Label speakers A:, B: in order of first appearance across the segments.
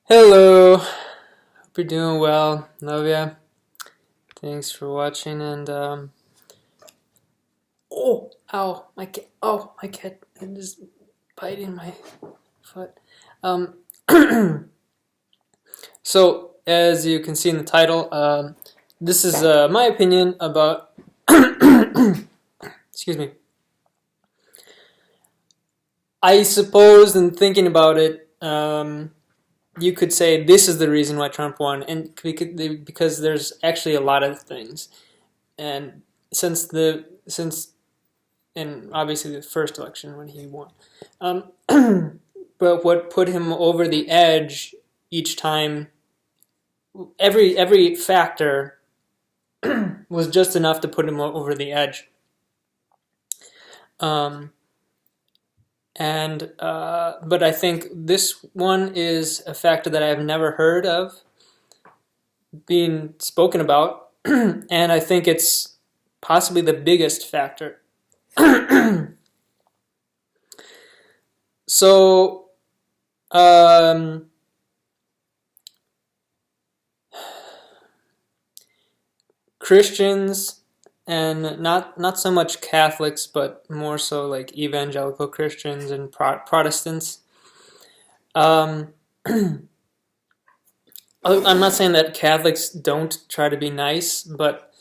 A: Hello, hope you're doing well. Love ya. Thanks for watching and oh, ow, my cat is biting my foot. Um, so as you can see in the title, this is my opinion about. Excuse me. I suppose in thinking about it, you could say this is the reason why Trump won, and because there's actually a lot of things, and since and obviously the first election when he won, but what put him over the edge each time, every factor was just enough to put him over the edge, um, and but I think this one is a factor that I have never heard of being spoken about, and I think it's possibly the biggest factor. So, Christians and not so much Catholics, but more so like evangelical Christians and Protestants. I'm not saying that Catholics don't try to be nice, but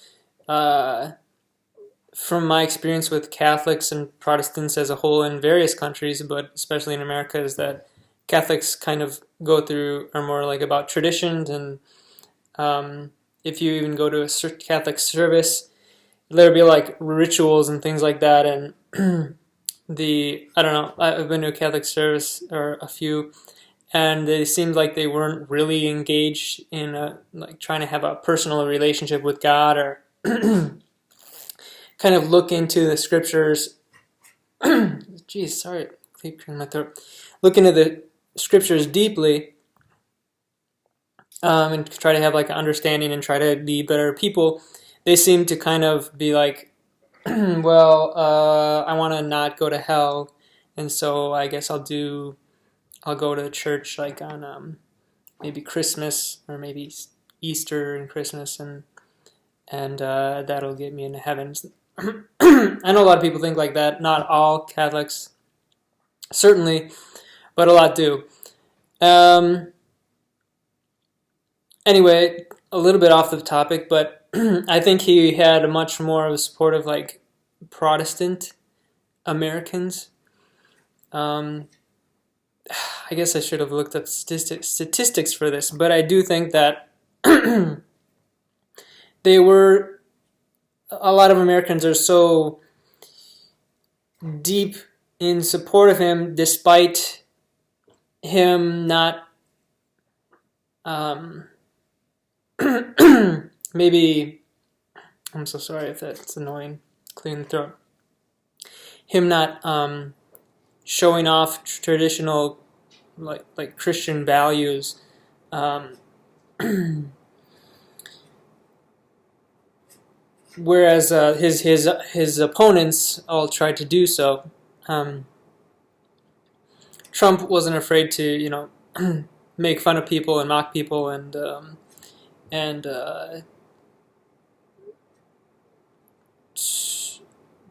A: from my experience with Catholics and Protestants as a whole in various countries, but especially in America, is that Catholics kind of are more like about traditions, and if you even go to a Catholic service, there'll be like rituals and things like that, and I don't know, I've been to a Catholic service or a few, and they seemed like they weren't really engaged in like trying to have a personal relationship with God, or kind of look into the scriptures. Jeez, sorry, I keep clearing my throat. Look into the scriptures deeply, and try to have like an understanding and try to be better people. They seem to kind of be like, well, I want to not go to hell, and so I guess I'll go to church like on maybe Christmas or maybe Easter and Christmas, and that'll get me into heaven. I know a lot of people think like that. Not all Catholics, certainly, but a lot do. Anyway, a little bit off the topic, but I think he had a much more of a support of like Protestant Americans. I guess I should have looked up statistics for this, but I do think that a lot of Americans are so deep in support of him, despite him not maybe, I'm so sorry if that's annoying, clearing the throat, him not showing off traditional like Christian values, whereas his opponents all tried to do so. Trump wasn't afraid to make fun of people and mock people and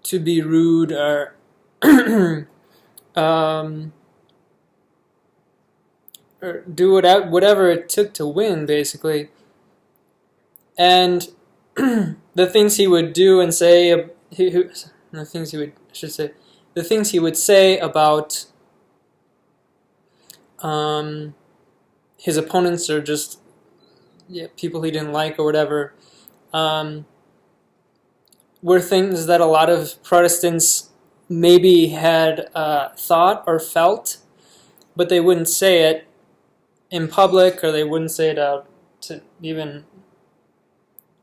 A: to be rude or or do whatever it took to win, basically. And the things he would do and say, the things he would say about his opponents, or just people he didn't like or whatever, were things that a lot of Protestants maybe had thought or felt, but they wouldn't say it in public, or they wouldn't say it out to even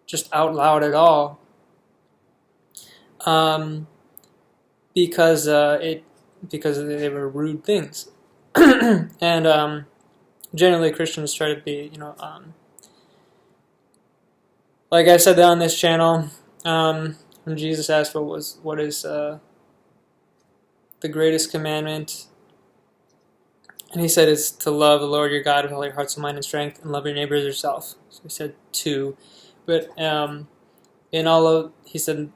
A: just out loud at all, because they were rude things. And generally Christians try to be, like I said on this channel, when Jesus asked what is the greatest commandment, And he said it's to love the Lord your God with all your heart, soul, mind, and strength, and love your neighbor as yourself. So he said two. But in all of, he said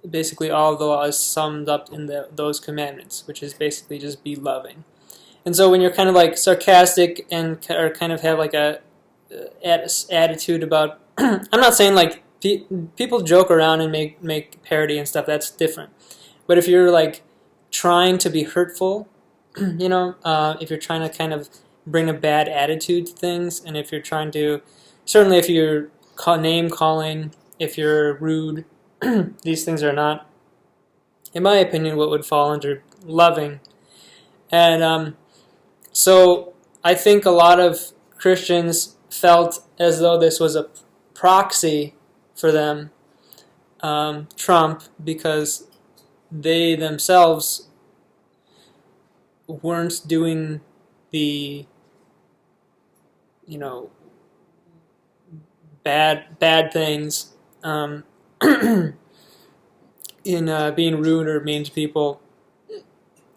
A: basically all of the law is summed up in those commandments, which is basically just be loving. And so when you're kind of like sarcastic and or kind of have like a attitude about, I'm not saying like people joke around and make parody and stuff. That's different. But if you're like trying to be hurtful, if you're trying to kind of bring a bad attitude to things, and if you're trying to, certainly if you're name calling, if you're rude, these things are not, in my opinion, what would fall under loving. And so I think a lot of Christians felt as though this was a proxy for them, Trump, because they themselves weren't doing the, bad things, in being rude or mean to people,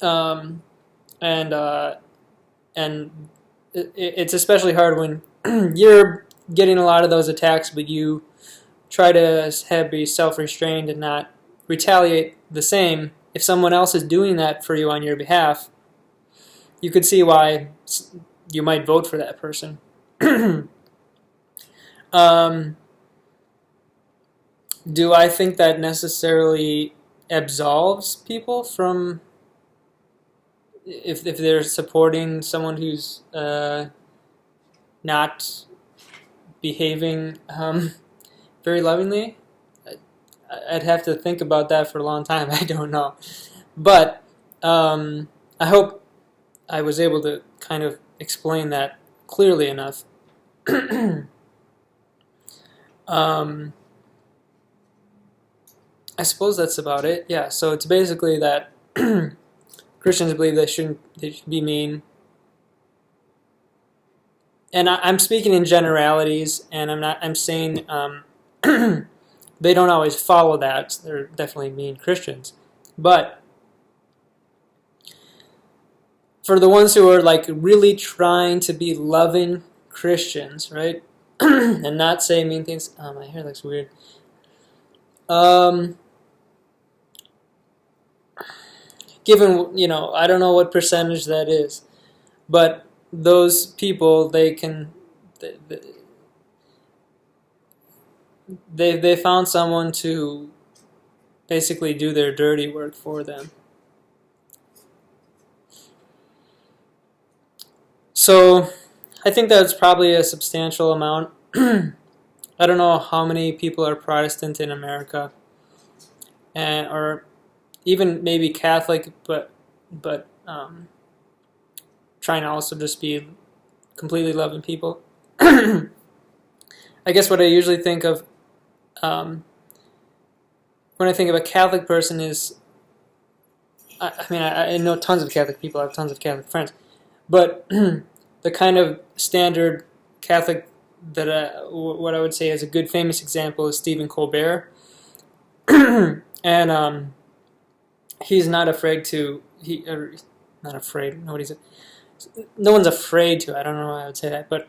A: and it's especially hard when you're getting a lot of those attacks, but you try to be self-restrained and not retaliate the same. If someone else is doing that for you on your behalf, you could see why you might vote for that person. Do I think that necessarily absolves people from, if they're supporting someone who's not behaving very lovingly? I'd have to think about that for a long time. I don't know. But I hope I was able to kind of explain that clearly enough. I suppose that's about it. Yeah, so it's basically that Christians believe they should be mean. And I'm speaking in generalities, and I'm saying they don't always follow that. They're definitely mean Christians. But for the ones who are like really trying to be loving Christians, right? And not say mean things. Oh, my hair looks weird. Given, I don't know what percentage that is, but those people, they found someone to basically do their dirty work for them. So I think that's probably a substantial amount. I don't know how many people are Protestant in America, or even maybe Catholic, but trying to also just be completely loving people. I guess what I usually think of when I think of a Catholic person is, I know tons of Catholic people, I have tons of Catholic friends, but the kind of standard Catholic that what I would say is a good famous example is Stephen Colbert. And he's not afraid to, not afraid, no one's afraid to, I don't know why I would say that, but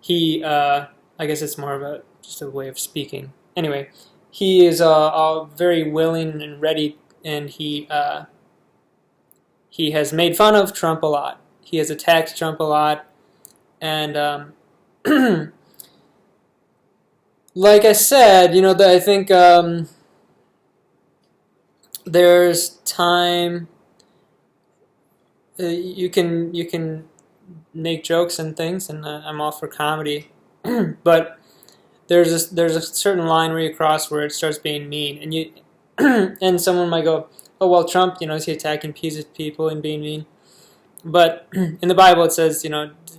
A: he, I guess it's more of just a way of speaking. Anyway, he is very willing and ready, and he has made fun of Trump a lot. He has attacked Trump a lot, and like I said, I think there's time. You can make jokes and things, and I'm all for comedy, but there's a certain line where you cross where it starts being mean, and you and someone might go, oh well, Trump, is he attacking peace people and being mean? But in the Bible it says,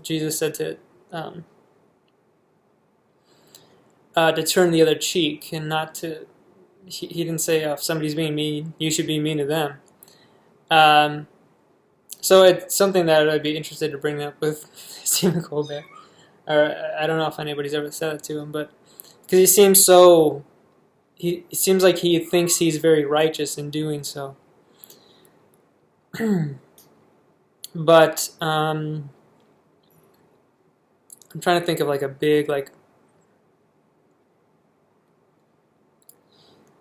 A: Jesus said to turn the other cheek, and not to. He didn't say if somebody's being mean, you should be mean to them. So it's something that I'd be interested to bring up with Stephen Colbert. Or I don't know if anybody's ever said it to him, but because he seems so, it seems like he thinks he's very righteous in doing so. But I'm trying to think of like a big like.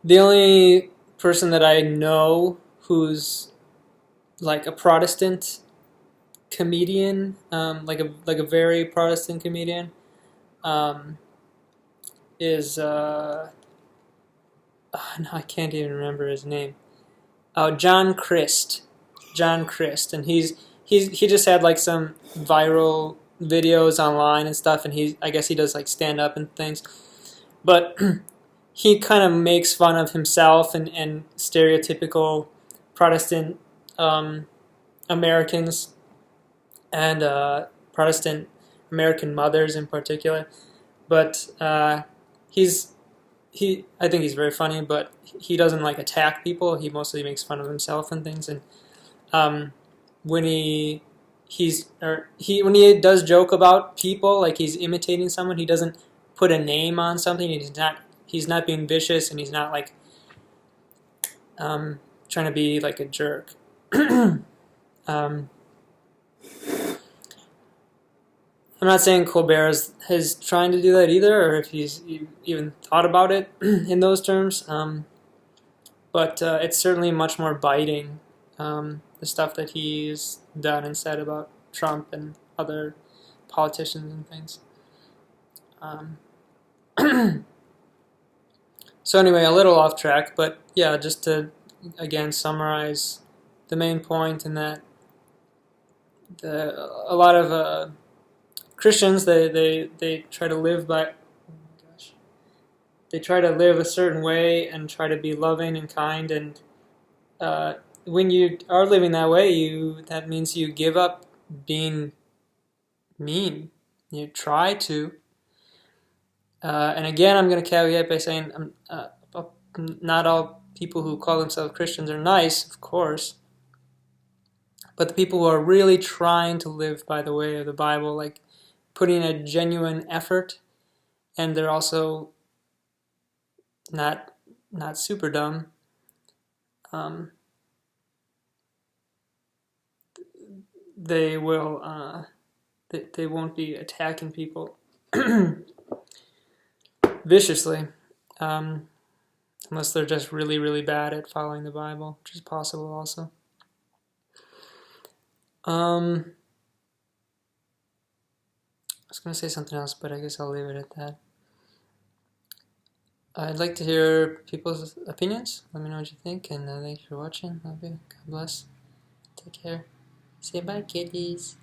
A: The only person that I know who's like a Protestant comedian, like a very Protestant comedian, um, is no, I can't even remember his name. Oh, John Christ, John Christ, and he just had like some viral videos online and stuff, and I guess he does like stand up and things, but he kind of makes fun of himself and stereotypical Protestant um, Americans and Protestant American mothers in particular. But he's I think he's very funny, but he doesn't like attack people. He mostly makes fun of himself and things. And um, when when he does joke about people, like he's imitating someone, he doesn't put a name on something. He's not being vicious, and he's not like trying to be like a jerk. um, I'm not saying Colbert is trying to do that either, or if he's even thought about it in those terms. But it's certainly much more biting, the stuff that he's done and said about Trump and other politicians and things. Um, so anyway, a little off track, but yeah, just to again summarize the main point in that a lot of Christians they try to live by they try to live a certain way and try to be loving and kind, and when you are living that way, that means you give up being mean. You try to, and again, I'm going to caveat by saying not all people who call themselves Christians are nice, of course, but the people who are really trying to live by the way of the Bible, like putting a genuine effort, and they're also not not super dumb. Um, they will they won't be attacking people viciously, um, unless they're just really really bad at following the Bible, which is possible also. I was going to say something else, but I guess I'll leave it at that. I'd like to hear people's opinions. Let me know what you think, and thank you for watching. Love you. God bless. Take care. Say bye, kitties.